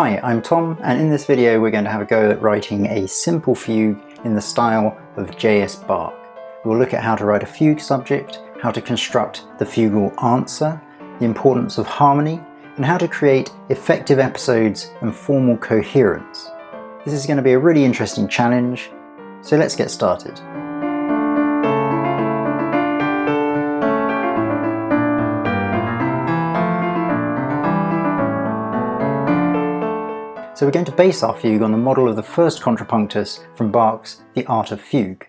Hi, I'm Tom, and in this video we're going to have a go at writing a simple fugue in the style of J.S. Bach. We'll look at how to write a fugue subject, how to construct the fugal answer, the importance of harmony, and how to create effective episodes and formal coherence. This is going to be a really interesting challenge, so let's get started. So we're going to base our fugue on the model of the first contrapunctus from Bach's The Art of Fugue.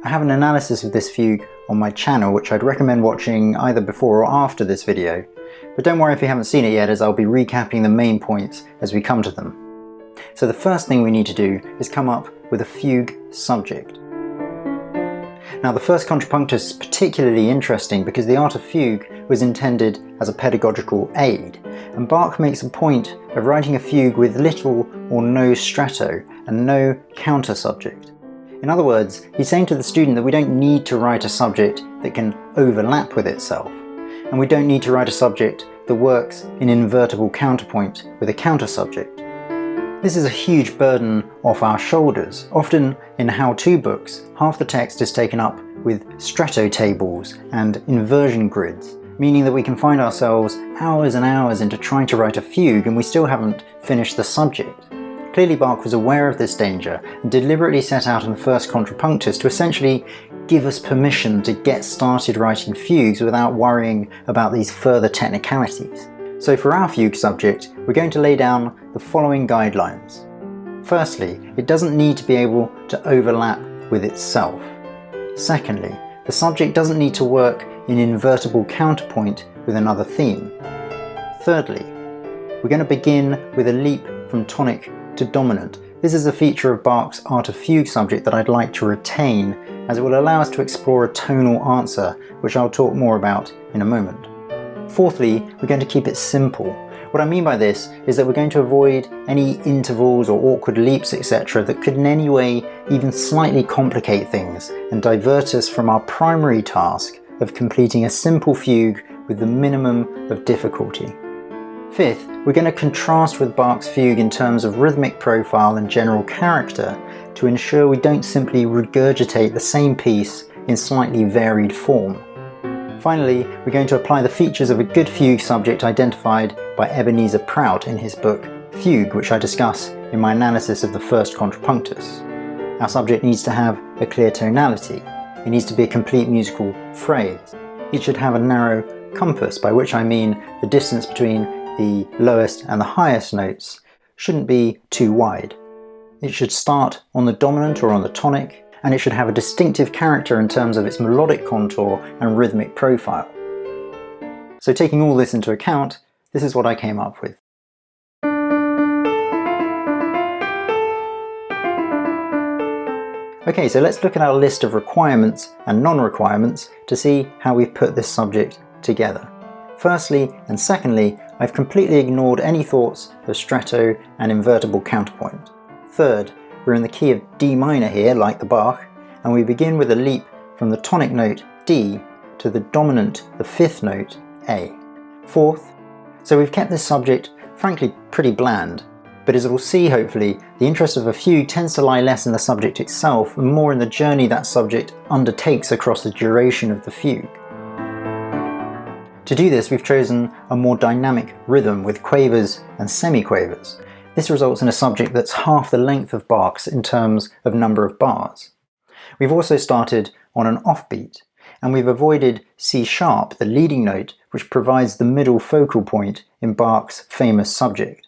I have an analysis of this fugue on my channel which I'd recommend watching either before or after this video, but don't worry if you haven't seen it yet, as I'll be recapping the main points as we come to them. So the first thing we need to do is come up with a fugue subject. Now the first contrapunctus is particularly interesting because the Art of Fugue was intended as a pedagogical aid, and Bach makes a point of writing a fugue with little or no stretto and no counter subject. In other words, he's saying to the student that we don't need to write a subject that can overlap with itself, and we don't need to write a subject that works in invertible counterpoint with a counter subject. This is a huge burden off our shoulders. Often in how-to books, half the text is taken up with stretto tables and inversion grids, meaning that we can find ourselves hours and hours into trying to write a fugue and we still haven't finished the subject. Clearly Bach was aware of this danger and deliberately set out in the first contrapunctus to essentially give us permission to get started writing fugues without worrying about these further technicalities. So for our fugue subject, we're going to lay down the following guidelines. Firstly, it doesn't need to be able to overlap with itself. Secondly, the subject doesn't need to work in invertible counterpoint with another theme. Thirdly, we're going to begin with a leap from tonic to dominant. This is a feature of Bach's Art of Fugue subject that I'd like to retain, as it will allow us to explore a tonal answer, which I'll talk more about in a moment. Fourthly, we're going to keep it simple. What I mean by this is that we're going to avoid any intervals or awkward leaps, etc. that could in any way even slightly complicate things and divert us from our primary task of completing a simple fugue with the minimum of difficulty. Fifth, we're going to contrast with Bach's fugue in terms of rhythmic profile and general character to ensure we don't simply regurgitate the same piece in slightly varied form. Finally, we're going to apply the features of a good fugue subject identified by Ebenezer Prout in his book Fugue, which I discuss in my analysis of the first contrapunctus. Our subject needs to have a clear tonality. It needs to be a complete musical phrase. It should have a narrow compass, by which I mean the distance between the lowest and the highest notes shouldn't be too wide. It should start on the dominant or on the tonic, and it should have a distinctive character in terms of its melodic contour and rhythmic profile. So taking all this into account, this is what I came up with. Okay, so let's look at our list of requirements and non-requirements to see how we've put this subject together. Firstly and secondly, I've completely ignored any thoughts of stretto and invertible counterpoint. Third, we're in the key of D minor here, like the Bach, and we begin with a leap from the tonic note D to the dominant, the fifth note, A. Fourth, so we've kept this subject frankly pretty bland, but as we'll see hopefully, the interest of a fugue tends to lie less in the subject itself and more in the journey that subject undertakes across the duration of the fugue. To do this, we've chosen a more dynamic rhythm with quavers and semiquavers. This results in a subject that's half the length of Bach's in terms of number of bars. We've also started on an offbeat, and we've avoided C sharp, the leading note, which provides the middle focal point in Bach's famous subject.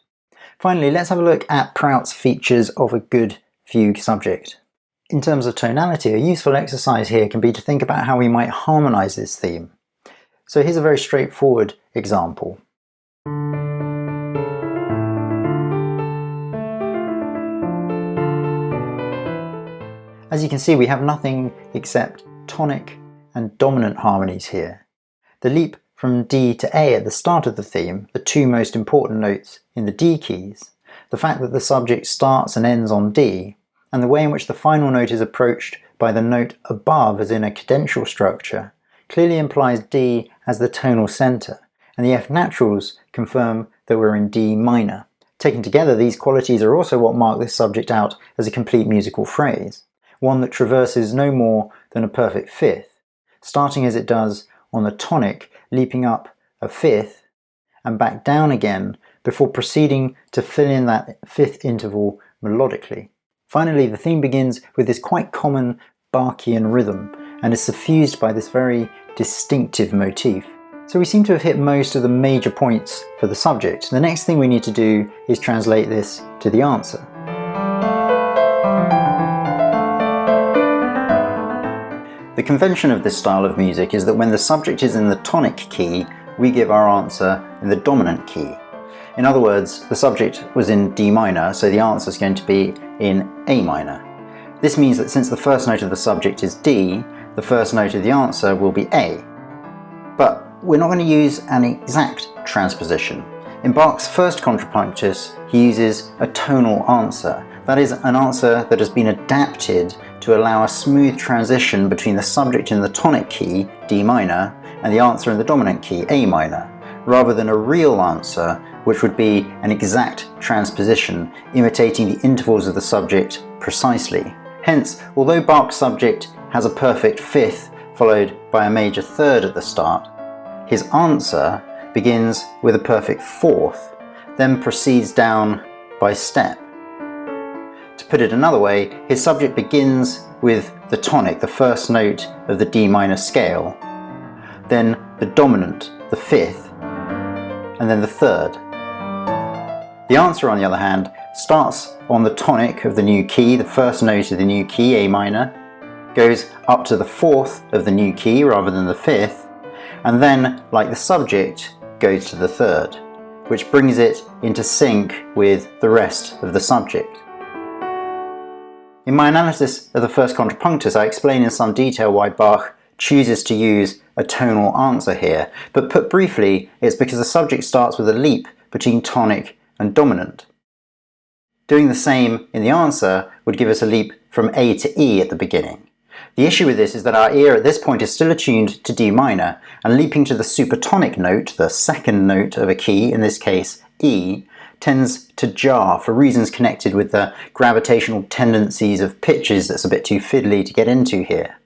Finally, let's have a look at Prout's features of a good fugue subject. In terms of tonality, a useful exercise here can be to think about how we might harmonize this theme. So here's a very straightforward example. As you can see, we have nothing except tonic and dominant harmonies here. The leap from D to A at the start of the theme, the two most important notes in the D keys, the fact that the subject starts and ends on D, and the way in which the final note is approached by the note above as in a cadential structure clearly implies D as the tonal centre, and the F naturals confirm that we're in D minor. Taken together, these qualities are also what mark this subject out as a complete musical phrase, one that traverses no more than a perfect fifth, starting as it does on the tonic, leaping up a fifth and back down again before proceeding to fill in that fifth interval melodically. Finally, the theme begins with this quite common Bachian rhythm and is suffused by this very distinctive motif. So we seem to have hit most of the major points for the subject. The next thing we need to do is translate this to the answer. The convention of this style of music is that when the subject is in the tonic key, we give our answer in the dominant key. In other words, the subject was in D minor, so the answer is going to be in A minor. This means that since the first note of the subject is D, the first note of the answer will be A. But we're not going to use an exact transposition. In Bach's first Contrapunctus, he uses a tonal answer. That is, an answer that has been adapted to allow a smooth transition between the subject in the tonic key, D minor, and the answer in the dominant key, A minor, rather than a real answer, which would be an exact transposition, imitating the intervals of the subject precisely. Hence, although Bach's subject has a perfect fifth followed by a major third at the start, his answer begins with a perfect fourth, then proceeds down by step. To put it another way, his subject begins with the tonic, the first note of the D minor scale, then the dominant, the fifth, and then the third. The answer, on the other hand, starts on the tonic of the new key, the first note of the new key, A minor, goes up to the fourth of the new key rather than the fifth, and then, like the subject, goes to the third, which brings it into sync with the rest of the subject. In my analysis of the first Contrapunctus, I explain in some detail why Bach chooses to use a tonal answer here, but put briefly, it's because the subject starts with a leap between tonic and dominant. Doing the same in the answer would give us a leap from A to E at the beginning. The issue with this is that our ear at this point is still attuned to D minor, and leaping to the supertonic note, the second note of a key, in this case E, tends to jar for reasons connected with the gravitational tendencies of pitches that's a bit too fiddly to get into here.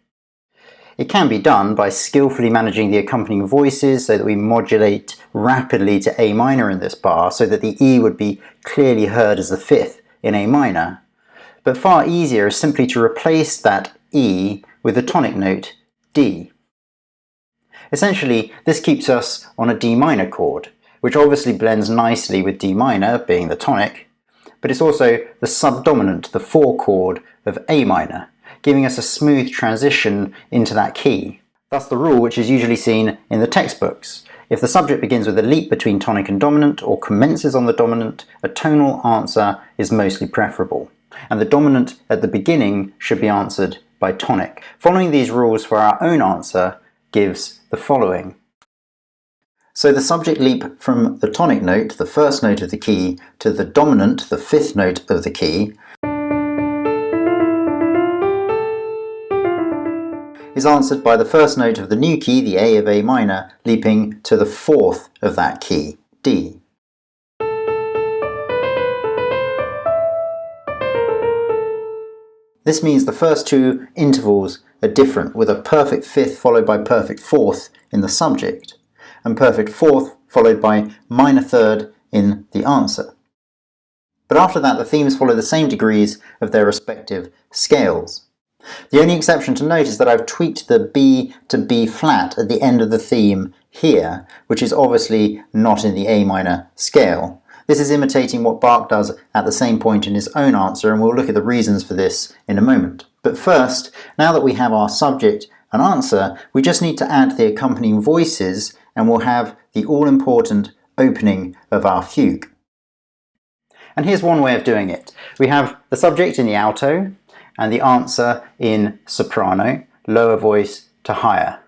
It can be done by skillfully managing the accompanying voices so that we modulate rapidly to A minor in this bar so that the E would be clearly heard as the fifth in A minor. But far easier is simply to replace that E with the tonic note D. Essentially, this keeps us on a D minor chord, which obviously blends nicely with D minor, being the tonic, but it's also the subdominant, the 4 chord of A minor, giving us a smooth transition into that key. Thus the rule which is usually seen in the textbooks. If the subject begins with a leap between tonic and dominant, or commences on the dominant, a tonal answer is mostly preferable, and the dominant at the beginning should be answered by tonic. Following these rules for our own answer gives the following. So the subject leap from the tonic note, the first note of the key, to the dominant, the 5th note of the key, is answered by the first note of the new key, the A of A minor, leaping to the 4th of that key, D. This means the first 2 intervals are different, with a perfect 5th followed by perfect 4th in the subject, and perfect 4th followed by minor 3rd in the answer. But after that, the themes follow the same degrees of their respective scales. The only exception to note is that I've tweaked the B to B flat at the end of the theme here, which is obviously not in the A minor scale. This is imitating what Bach does at the same point in his own answer, and we'll look at the reasons for this in a moment. But first, now that we have our subject and answer, we just need to add the accompanying voices, and we'll have the all-important opening of our fugue. And here's one way of doing it. We have the subject in the alto, and the answer in soprano, lower voice to higher.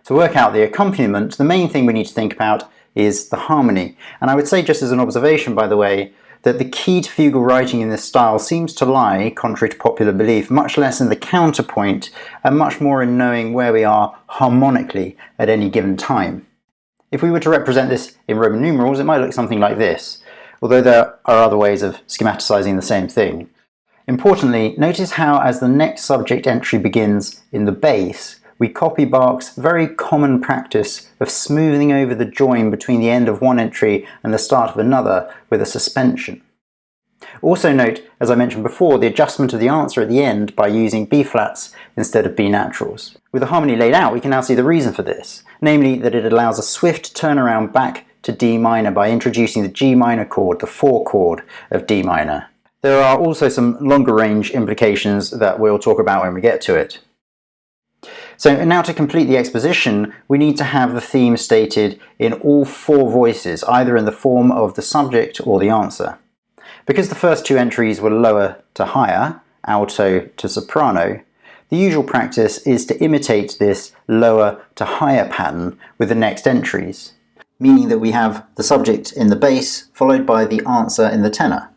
To work out the accompaniment, the main thing we need to think about is the harmony. And I would say, just as an observation by the way, that the key to fugal writing in this style seems to lie, contrary to popular belief, much less in the counterpoint and much more in knowing where we are harmonically at any given time. If we were to represent this in Roman numerals, it might look something like this, although there are other ways of schematicizing the same thing. Importantly, notice how as the next subject entry begins in the bass, we copy Bach's very common practice of smoothing over the join between the end of one entry and the start of another with a suspension. Also note, as I mentioned before, the adjustment of the answer at the end by using B flats instead of B naturals. With the harmony laid out, we can now see the reason for this, namely that it allows a swift turnaround back to D minor by introducing the G minor chord, the 4 chord of D minor. There are also some longer range implications that we'll talk about when we get to it. So now to complete the exposition, we need to have the theme stated in all 4 voices, either in the form of the subject or the answer. Because the first 2 entries were lower to higher, alto to soprano, the usual practice is to imitate this lower to higher pattern with the next entries, meaning that we have the subject in the bass followed by the answer in the tenor.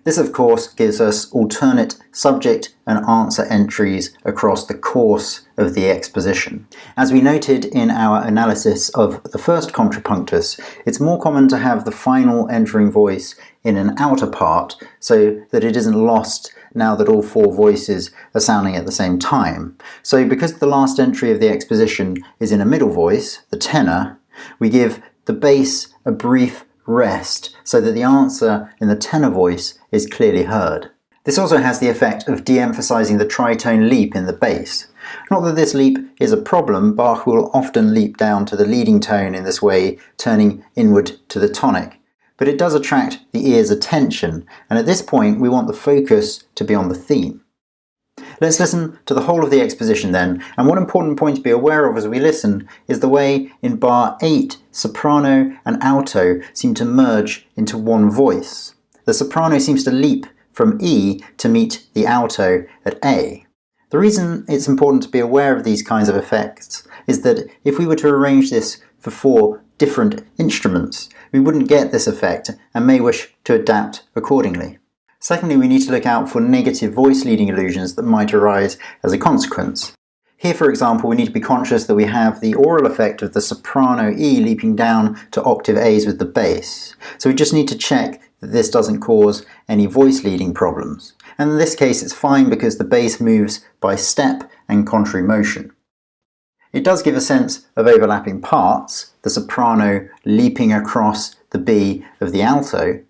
This of course gives us alternate subject and answer entries across the course of the exposition. As we noted in our analysis of the first contrapunctus, it's more common to have the final entering voice in an outer part so that it isn't lost now that all 4 voices are sounding at the same time. So because the last entry of the exposition is in a middle voice, the tenor, we give the bass a brief rest so that the answer in the tenor voice is clearly heard. This also has the effect of de-emphasizing the tritone leap in the bass. Not that this leap is a problem, Bach will often leap down to the leading tone in this way, turning inward to the tonic, but it does attract the ear's attention, and at this point we want the focus to be on the theme. Let's listen to the whole of the exposition then, and one important point to be aware of as we listen is the way in bar 8 soprano and alto seem to merge into one voice. The soprano seems to leap from E to meet the alto at A. The reason it's important to be aware of these kinds of effects is that if we were to arrange this for 4 different instruments, we wouldn't get this effect and may wish to adapt accordingly. Secondly, we need to look out for negative voice leading illusions that might arise as a consequence. Here, for example, we need to be conscious that we have the oral effect of the soprano E leaping down to octave A's with the bass. So we just need to check that this doesn't cause any voice leading problems. And in this case it's fine because the bass moves by step and contrary motion. It does give a sense of overlapping parts, the soprano leaping across the B of the alto,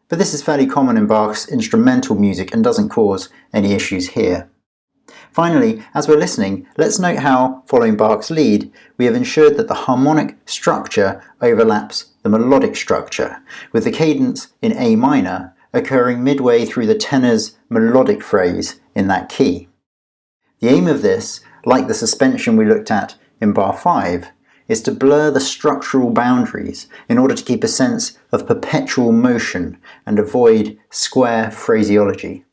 but this is fairly common in Bach's instrumental music and doesn't cause any issues here. Finally, as we're listening, let's note how, following Bach's lead, we have ensured that the harmonic structure overlaps the melodic structure, with the cadence in A minor occurring midway through the tenor's melodic phrase in that key. The aim of this, like the suspension we looked at in bar 5, is to blur the structural boundaries in order to keep a sense of perpetual motion and avoid square phraseology.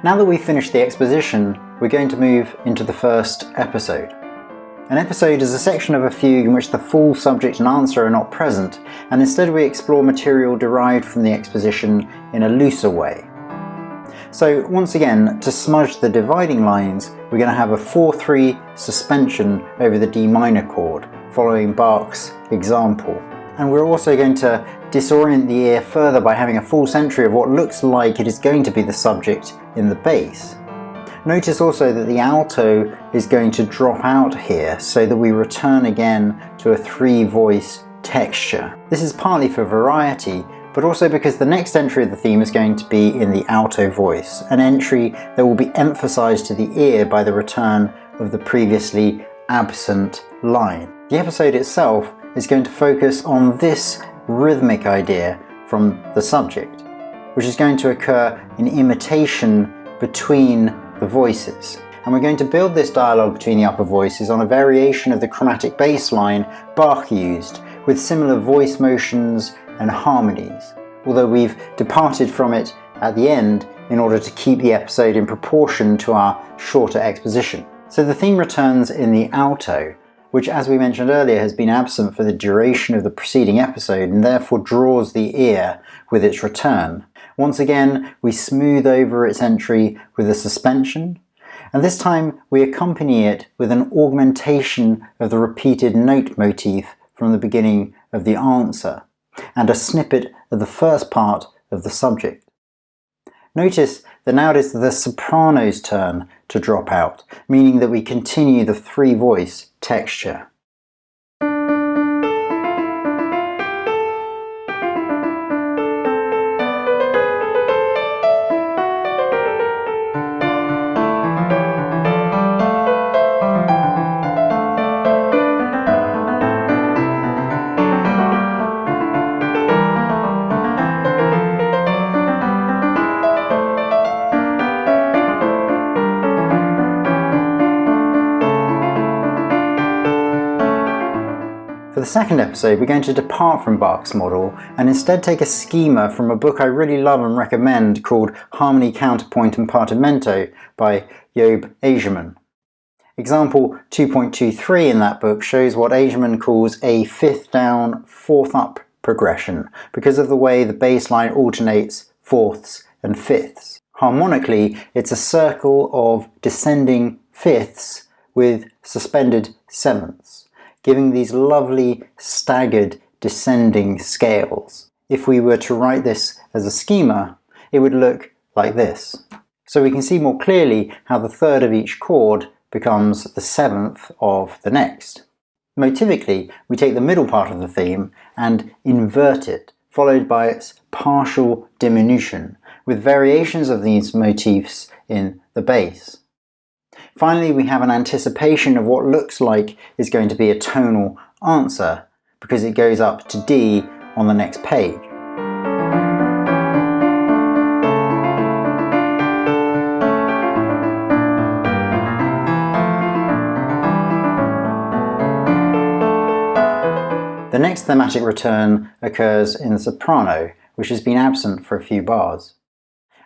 Now that we've finished the exposition, we're going to move into the first episode. An episode is a section of a fugue in which the full subject and answer are not present, and instead we explore material derived from the exposition in a looser way. So once again, to smudge the dividing lines, we're going to have a 4-3 suspension over the D minor chord, following Bach's example. And we're also going to disorient the ear further by having a false entry of what looks like it is going to be the subject in the bass. Notice also that the alto is going to drop out here so that we return again to a 3-voice texture. This is partly for variety, but also because the next entry of the theme is going to be in the alto voice, an entry that will be emphasized to the ear by the return of the previously absent line. The episode itself is going to focus on this rhythmic idea from the subject, which is going to occur in imitation between the voices. And we're going to build this dialogue between the upper voices on a variation of the chromatic bass line Bach used, with similar voice motions and harmonies, although we've departed from it at the end in order to keep the episode in proportion to our shorter exposition. So the theme returns in the alto, which, as we mentioned earlier, has been absent for the duration of the preceding episode and therefore draws the ear with its return. Once again, we smooth over its entry with a suspension, and this time we accompany it with an augmentation of the repeated note motif from the beginning of the answer, and a snippet of the first part of the subject. Notice that now it is the soprano's turn to drop out, meaning that we continue the three-voice texture. For the second episode, we're going to depart from Bach's model and instead take a schema from a book I really love and recommend called Harmony, Counterpoint and Partimento by Ijzerman. Example 2.23 in that book shows what Ijzerman calls a fifth down, fourth up progression because of the way the bass line alternates fourths and fifths. Harmonically, it's a circle of descending fifths with suspended sevenths, giving these lovely staggered descending scales. If we were to write this as a schema, it would look like this. So we can see more clearly how the third of each chord becomes the seventh of the next. Motivically, we take the middle part of the theme and invert it, followed by its partial diminution, with variations of these motifs in the bass. Finally, we have an anticipation of what looks like is going to be a tonal answer, because it goes up to D on the next page. The next thematic return occurs in the soprano, which has been absent for a few bars.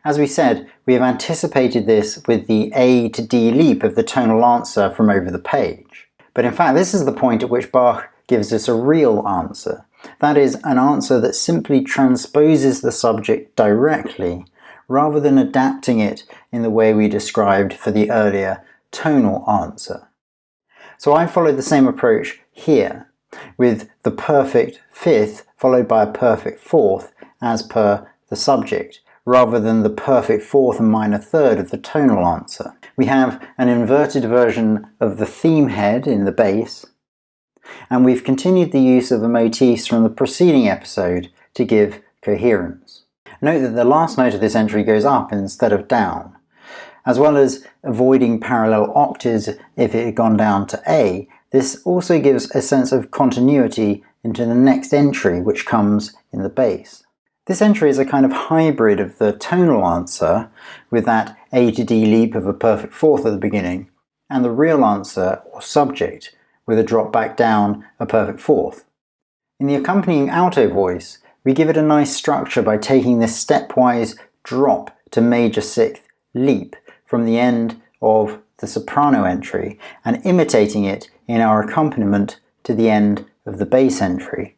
As we said, we have anticipated this with the A to D leap of the tonal answer from over the page. But in fact, this is the point at which Bach gives us a real answer. That is, an answer that simply transposes the subject directly, rather than adapting it in the way we described for the earlier tonal answer. So I followed the same approach here, with the perfect fifth followed by a perfect fourth as per the subject, rather than the perfect fourth and minor third of the tonal answer. We have an inverted version of the theme head in the bass, and we've continued the use of the motifs from the preceding episode to give coherence. Note that the last note of this entry goes up instead of down. As well as avoiding parallel octaves if it had gone down to A, this also gives a sense of continuity into the next entry, which comes in the bass. This entry is a kind of hybrid of the tonal answer, with that A to D leap of a perfect fourth at the beginning, and the real answer, or subject, with a drop back down a perfect fourth. In the accompanying alto voice, we give it a nice structure by taking this stepwise drop to major sixth leap from the end of the soprano entry and imitating it in our accompaniment to the end of the bass entry.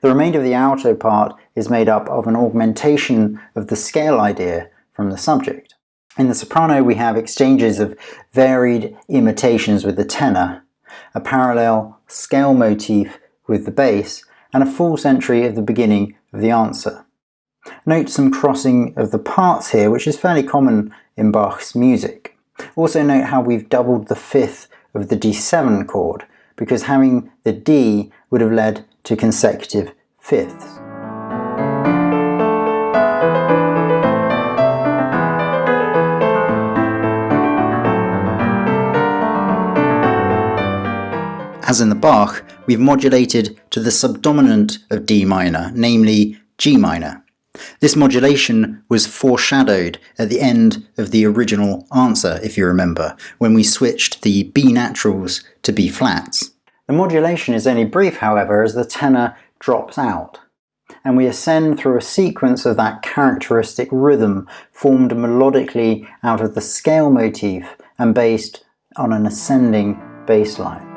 The remainder of the alto part is made up of an augmentation of the scale idea from the subject. In the soprano, we have exchanges of varied imitations with the tenor, a parallel scale motif with the bass, and a false entry at the beginning of the answer. Note some crossing of the parts here, which is fairly common in Bach's music. Also note how we've doubled the fifth of the D7 chord, because having the D would have led to consecutive fifths. As in the Bach, we've modulated to the subdominant of D minor, namely G minor. This modulation was foreshadowed at the end of the original answer, if you remember, when we switched the B naturals to B flats. The modulation is only brief, however, as the tenor drops out, and we ascend through a sequence of that characteristic rhythm formed melodically out of the scale motif and based on an ascending bass line.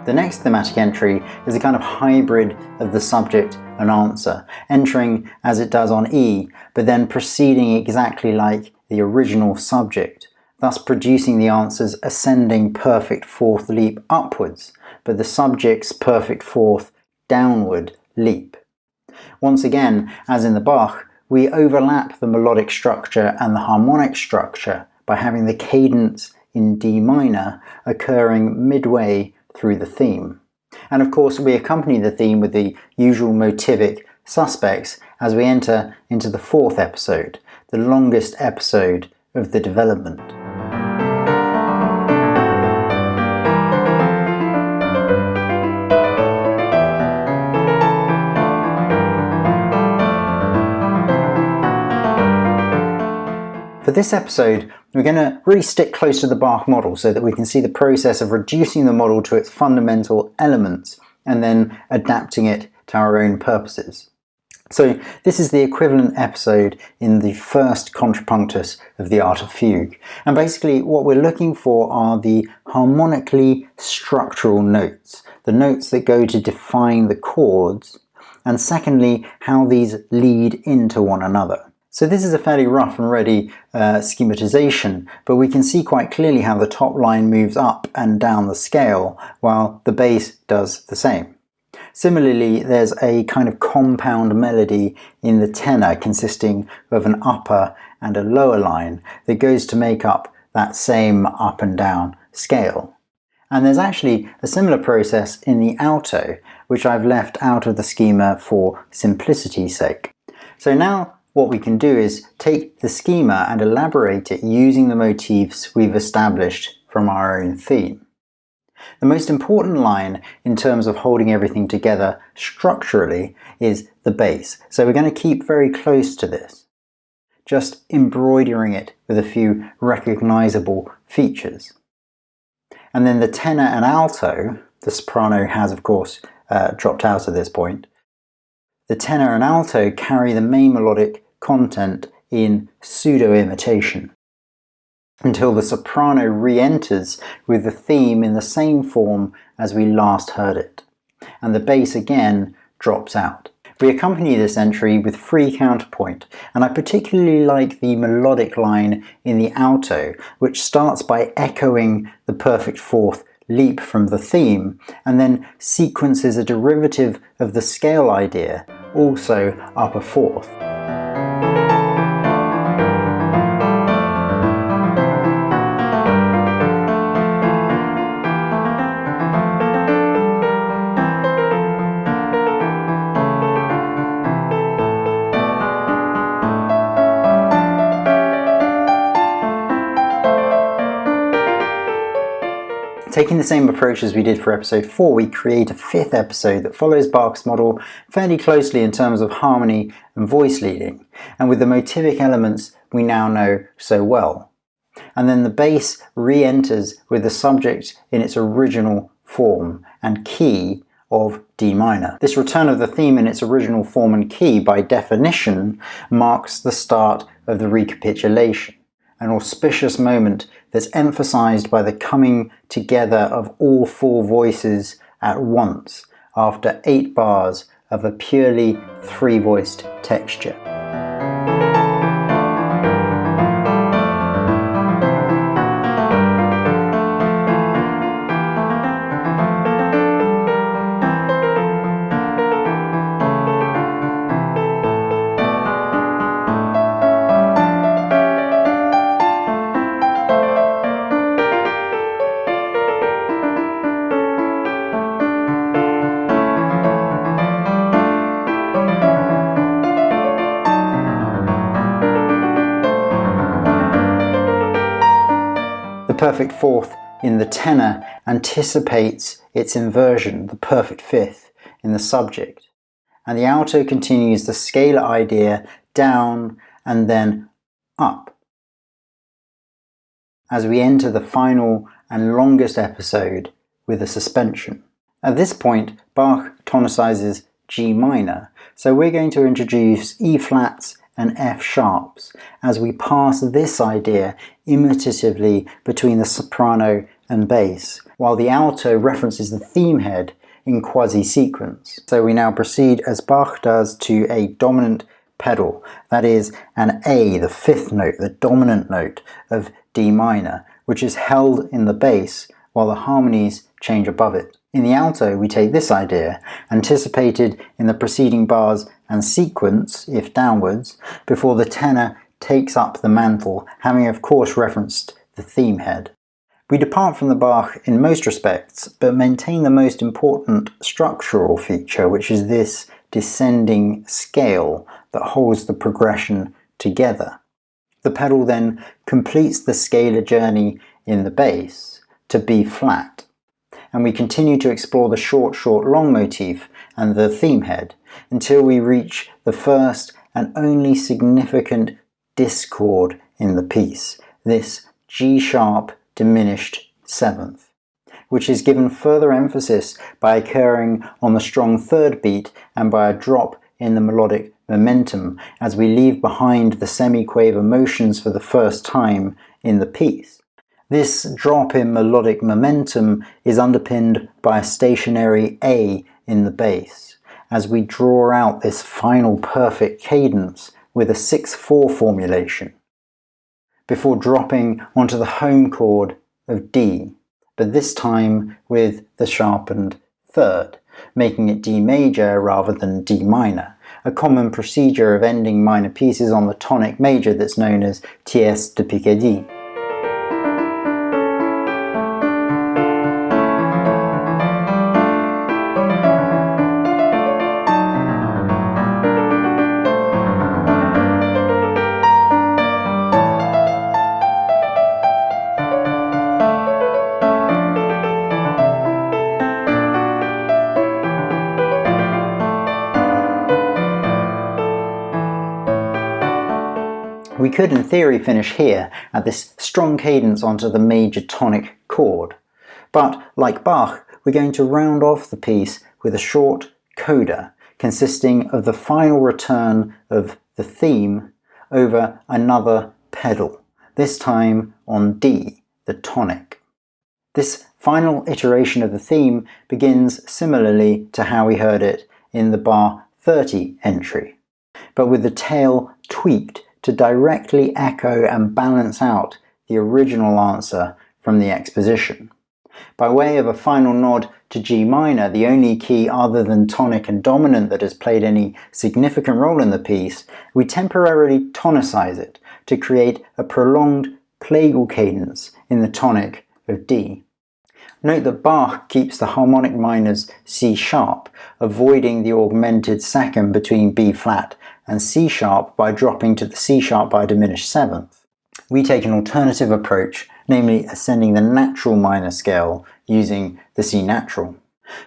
The next thematic entry is a kind of hybrid of the subject and answer, entering as it does on E, but then proceeding exactly like the original subject, thus producing the answer's ascending perfect fourth leap upwards, but the subject's perfect fourth downward leap. Once again, as in the Bach, we overlap the melodic structure and the harmonic structure by having the cadence in D minor occurring midway through the theme. And of course we accompany the theme with the usual motivic suspects as we enter into the fourth episode, the longest episode of the development. For this episode, we're going to really stick close to the Bach model so that we can see the process of reducing the model to its fundamental elements and then adapting it to our own purposes. So this is the equivalent episode in the first Contrapunctus of the Art of Fugue. And basically what we're looking for are the harmonically structural notes, the notes that go to define the chords, and secondly, how these lead into one another. So this is a fairly rough and ready schematization, but we can see quite clearly how the top line moves up and down the scale, while the bass does the same. Similarly, there's a kind of compound melody in the tenor consisting of an upper and a lower line that goes to make up that same up and down scale. And there's actually a similar process in the alto, which I've left out of the schema for simplicity's sake. So now what we can do is take the schema and elaborate it using the motifs we've established from our own theme. The most important line in terms of holding everything together structurally is the bass, so we're going to keep very close to this, just embroidering it with a few recognizable features. And then the tenor and alto, the soprano has of course dropped out at this point. The tenor and alto carry the main melodic content in pseudo-imitation, until the soprano re-enters with the theme in the same form as we last heard it, and the bass again drops out. We accompany this entry with free counterpoint, and I particularly like the melodic line in the alto, which starts by echoing the perfect fourth leap from the theme, and then sequences a derivative of the scale idea, also upper fourth. Taking the same approach as we did for episode 4, we create a fifth episode that follows Bach's model fairly closely in terms of harmony and voice leading, and with the motivic elements we now know so well. And then the bass re-enters with the subject in its original form and key of D minor. This return of the theme in its original form and key, by definition, marks the start of the recapitulation, an auspicious moment that's emphasized by the coming together of all four voices at once after 8 bars of a purely 3-voiced texture. The perfect fourth in the tenor anticipates its inversion, the perfect fifth, in the subject, and the alto continues the scalar idea down and then up, as we enter the final and longest episode with a suspension. At this point, Bach tonicizes G minor, so we're going to introduce E flats and F sharps as we pass this idea imitatively between the soprano and bass, while the alto references the theme head in quasi-sequence. So we now proceed as Bach does to a dominant pedal, that is an A, the fifth note, the dominant note of D minor, which is held in the bass while the harmonies change above it. In the alto, we take this idea, anticipated in the preceding bars and sequence, if downwards, before the tenor takes up the mantle, having of course referenced the theme head. We depart from the Bach in most respects, but maintain the most important structural feature, which is this descending scale that holds the progression together. The pedal then completes the scalar journey in the bass to B flat, and we continue to explore the short-long motif and the theme head until we reach the first and only significant discord in the piece, this G-sharp diminished seventh, which is given further emphasis by occurring on the strong third beat and by a drop in the melodic momentum as we leave behind the semi-quaver motions for the first time in the piece. This drop in melodic momentum is underpinned by a stationary A in the bass, as we draw out this final perfect cadence with a 6/4 formulation, before dropping onto the home chord of D, but this time with the sharpened third, making it D major rather than D minor, a common procedure of ending minor pieces on the tonic major that's known as tierce de Picardie. We could in theory finish here at this strong cadence onto the major tonic chord, but like Bach, we're going to round off the piece with a short coda consisting of the final return of the theme over another pedal, this time on D, the tonic. This final iteration of the theme begins similarly to how we heard it in the bar 30 entry, but with the tail tweaked to directly echo and balance out the original answer from the exposition. By way of a final nod to G minor, the only key other than tonic and dominant that has played any significant role in the piece, we temporarily tonicize it to create a prolonged plagal cadence in the tonic of D. Note that Bach keeps the harmonic minors C sharp, avoiding the augmented second between B flat and C sharp by dropping to the C sharp by a diminished seventh. We take an alternative approach, namely ascending the natural minor scale using the C natural.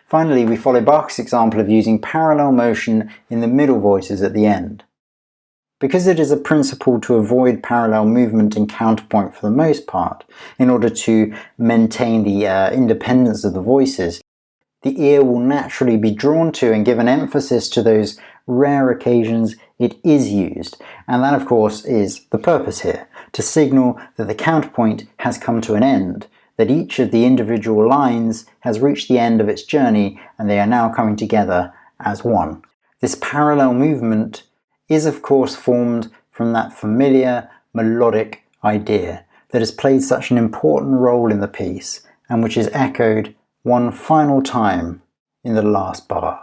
Finally, we follow Bach's example of using parallel motion in the middle voices at the end. Because it is a principle to avoid parallel movement in counterpoint for the most part, in order to maintain the independence of the voices, the ear will naturally be drawn to and give an emphasis to those rare occasions it is used, and that of course is the purpose here, to signal that the counterpoint has come to an end, that each of the individual lines has reached the end of its journey and they are now coming together as one. This parallel movement is of course formed from that familiar melodic idea that has played such an important role in the piece and which is echoed one final time in the last bar.